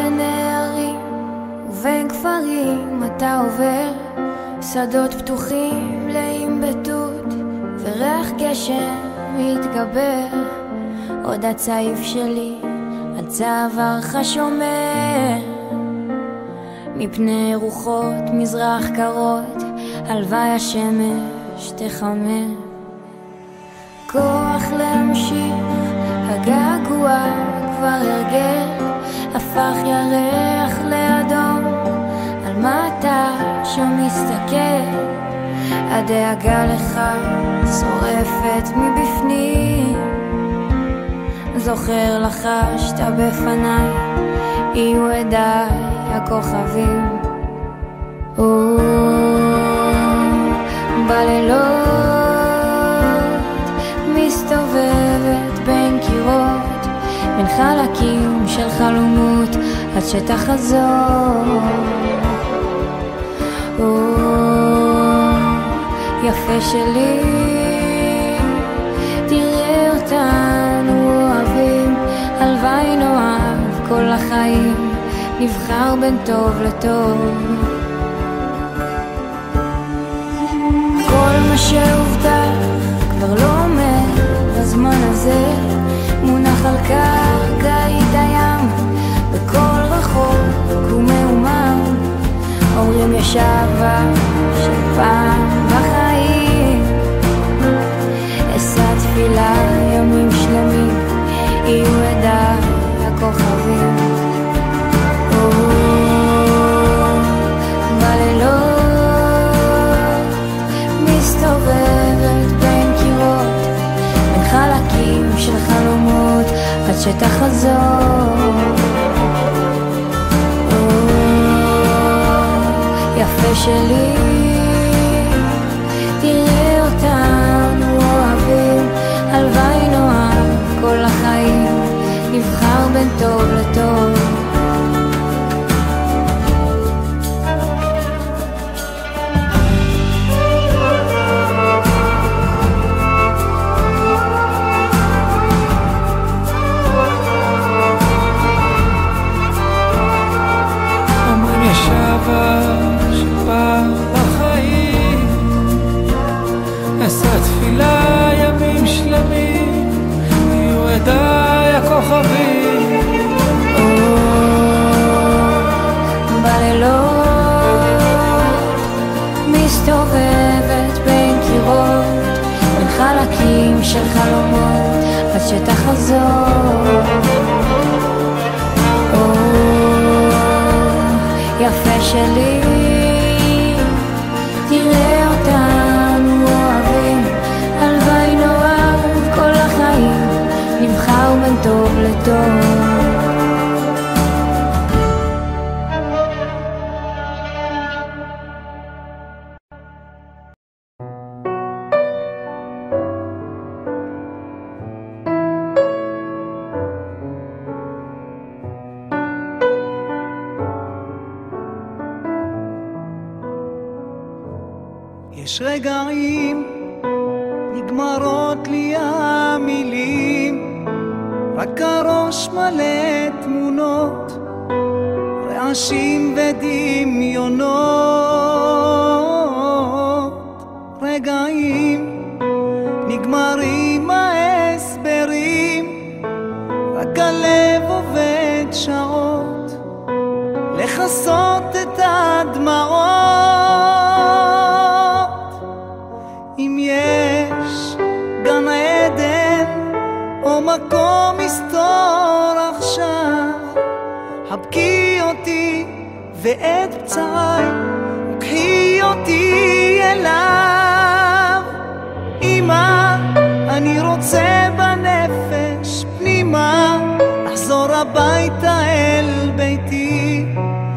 בין נערים ובין כפרים אתה עובר, שדות פתוחים מלאים בתות וריח גשם מתגבר. עוד הצעיף שלי על צווארך שומר מפני רוחות מזרח קרות, הלוואי השמש תחמר. כוח להמשיך, הגעגוע כבר הרגל, הפך ירח לאדום, על מה אתה שם מסתכל? הדאגה לך שורפת מבפנים, זוכר לחשת בפניי, יהיו עדיי הכוכבים. בלילות מסתובבת בין קירות, בין חלקים של חלומות עד שתחזור. יפה שלי, תראה אותנו אוהבים, הלוואי נאהב כל החיים, נבחר בין טוב לטוב. כל מה שהובטח כבר לא עומד בזמן הזה, מונח על קרקעית הים בכל רחוב ומאומם. אומרים יש אהבה של פעם בחיים, אשא תפילה ימים שלמים, יהיו עדיי הכוכבים. בלילות מסתובבת בין קירות, בין חלקים של חלומות עד שתחזור. יפה שלי, תראה אותנו אוהבים, הלוואי נאהב כל החיים, נבחר בין טוב לטוב. שבא בחיים, אשא תפילה ימים שלמים, יהיו עדיי הכוכבים. בלילות מסתובבת בין קירות, בין חלקים של חלומות עד שתחזור. יפה שלי, תראה אותנו אוהבים, הלוואי נאהב כל החיים, נבחר בין טוב לטוב. יש רגעים נגמרות לי המילים, רק הראש מלא תמונות, רעשים ודמיונות. רגעים נגמרים ההסברים, רק הלב עובד שעות לכסות את הדמעות. אם יש גן עדן או מקום מסתור עכשיו, חבקי אותי ואת פצעי וקחי אותי אליו. אמא, אני רוצה בנפש פנימה לחזור הביתה אל ביתי,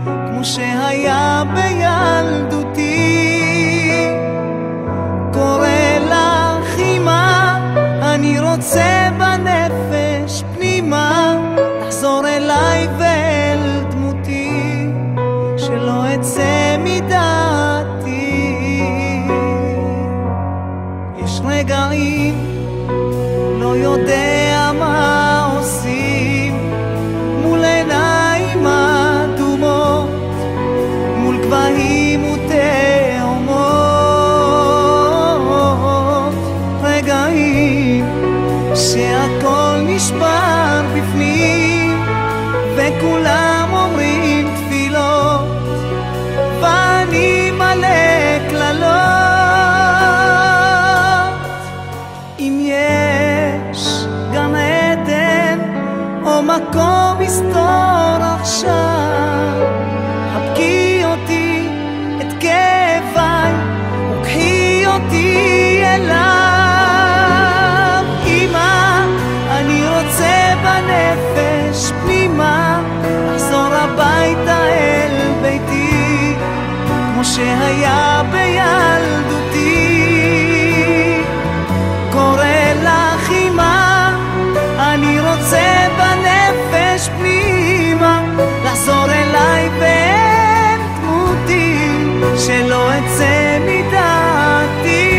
כמו שהיה בילדותי. קורא לך אמא, אני רוצה בנפש פנימה לחזור אליי ואל דמותי, שלא אצא מדעתי. יש רגעים לא יודע מה עושים מול עיניים שהיה בילדותי. קורא לך אמא, אני רוצה בנפש פנימה לחזור אליי ואין דמותי, שלא אצא מדעתי.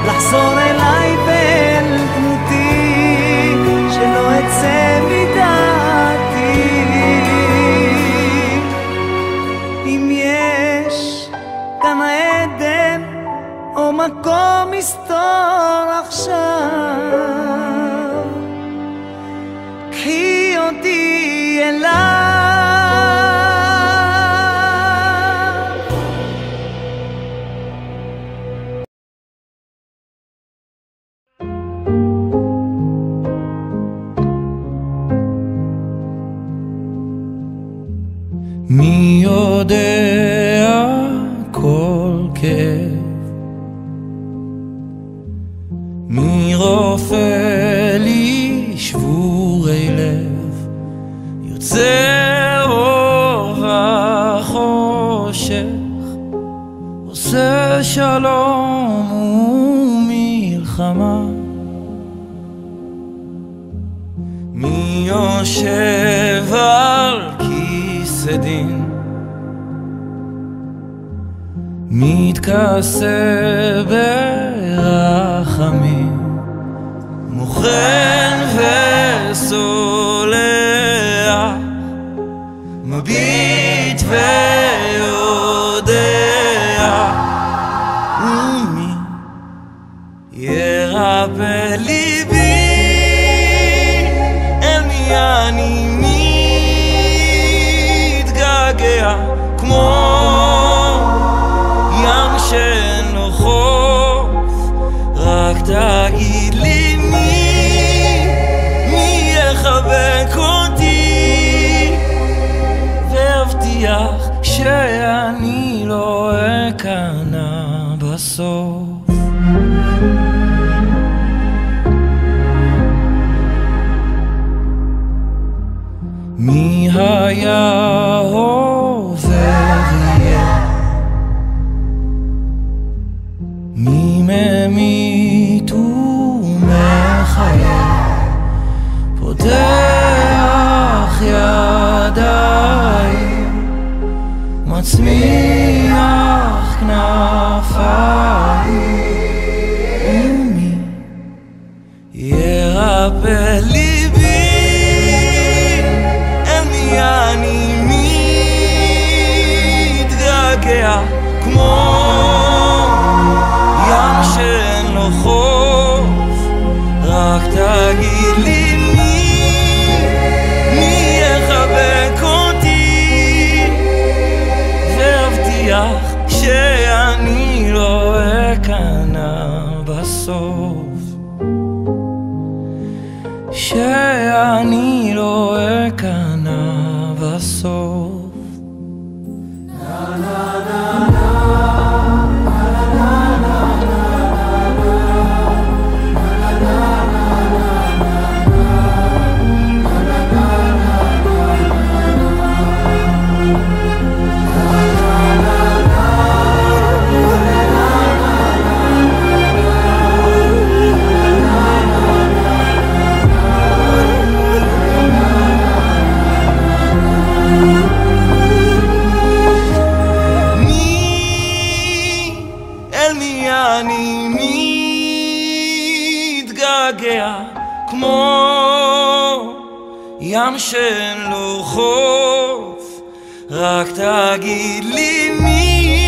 לחזור אליי ואל דמותי, שלא אצא מדעתי. אם יש כאן העדן או מקום מסתור עכשיו, קחי אותי אליי. מי יודע כל כאב, מי רופא לי שבורי לב, יוצא אור וחושך, עושה שלום ומלחמה. מי יושב על כיסא דין, מתכסה ברחמים, מוכן וסולח, מביט ויודע. ומי ירפא ליבי, אל מי אני מתגעגע, כמו ים שאין לו חוף. רק תגיד לי מי יחבק אותי, והבטיח שאני לא אכנע בסוף. מי היה עובר יהיה, מי ממית ומחיה, פותח ידיים, מצמיח כנפיים. ומי ירפא ליבי, אני מתגעגע, כמו ים שאין לו חוף. רק תגיד לי מי יחבק אותי, והבטיח שאני לא אכנע בסוף, שאני לא אכנע בסוף. אני מתגעגע, כמו ים שאין לו חוף. רק תגיד לי מי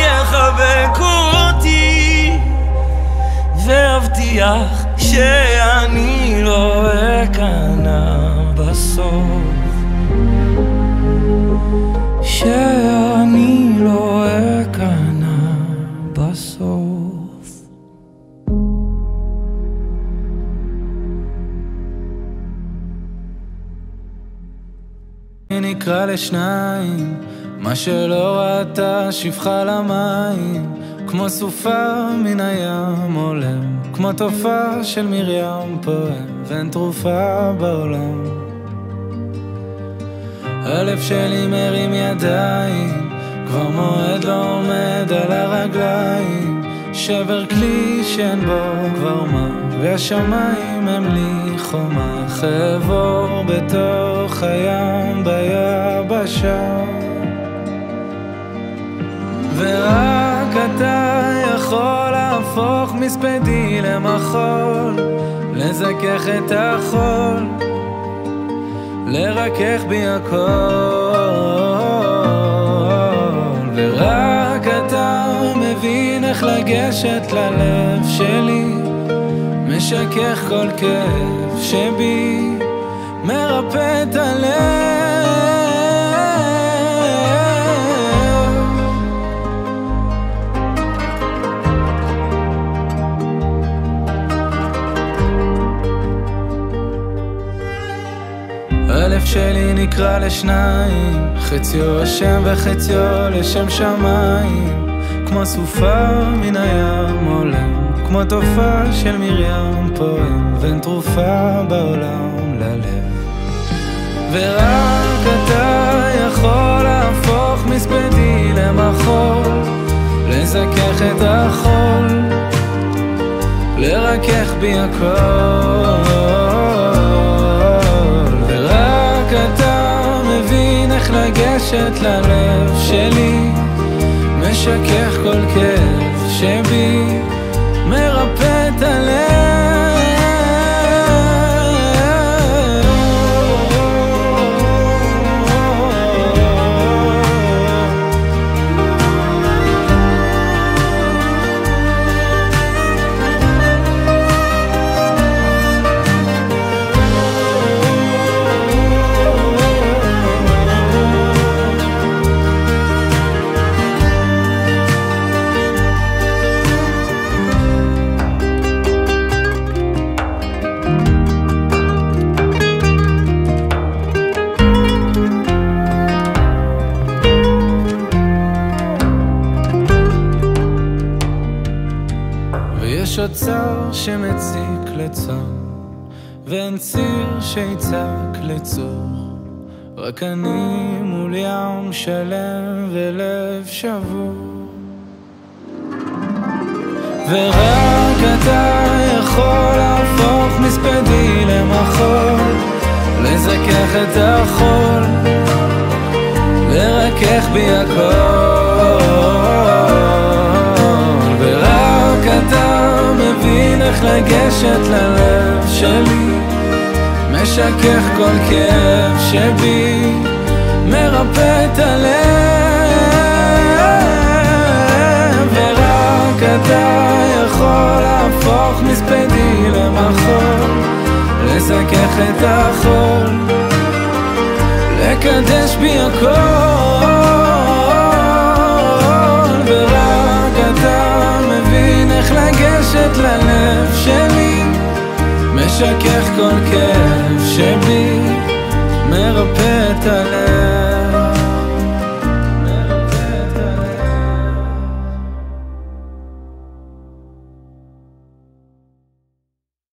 יחבק אותי, והבטיח שאני לא אכנע בסוף, שאני לא אכנע בסוף. נקרע לשניים, מה שלא ראתה שפחה למים, כמו סופה מן הים עולם, כמו תופעה של מרים פועם, ואין תרופה בעולם. הלב שלי מרים ידיים, כבר מועד לא עומד על הרגליים, שבר כלי שאין בו כבר מה, והשמיים הם לי חומה, חבור בתוך הים ביבשה, ורק אתה יכול להפוך מספדי למחול, לזכך את החול, לרכך בי הכל, ורק אתה מבין איך לגשת ללב שלי, משכך כל כאב שבי, מרפא את הלב. הלב שלי נקרע לשניים, חציו השם וחציו לשם שמיים, כמו סופה מן הים עולם, כמו תופעה של מרים פועם, ואין תרופה בעולם ללב. ורק אתה יכול להפוך מספדי למחול, לזכך את החול, לרכך בי הכל, ורק אתה מבין איך לגשת ללב שלי, משכך כל כאב שבי, מרפא את הלב. יש אוצר שמציק לצאן, ואין ציר שיצק לצור, רק אני מול ים שלם ולב שבור, ורק אתה יכול להפוך מספדי למחול, לזכך את החול, לרכך בי הכל, ורק אתה מבין איך לגשת ללב שלי, משכך כל כאב שבי, מרפא את הלב, ורק אתה יכול להפוך מספדי למחול, לזכך את החול, לקדש בי הכל, ורק אתה מבין איך לגשת ללב שלי, משכך כל כאב שבי, מרפא את הלב.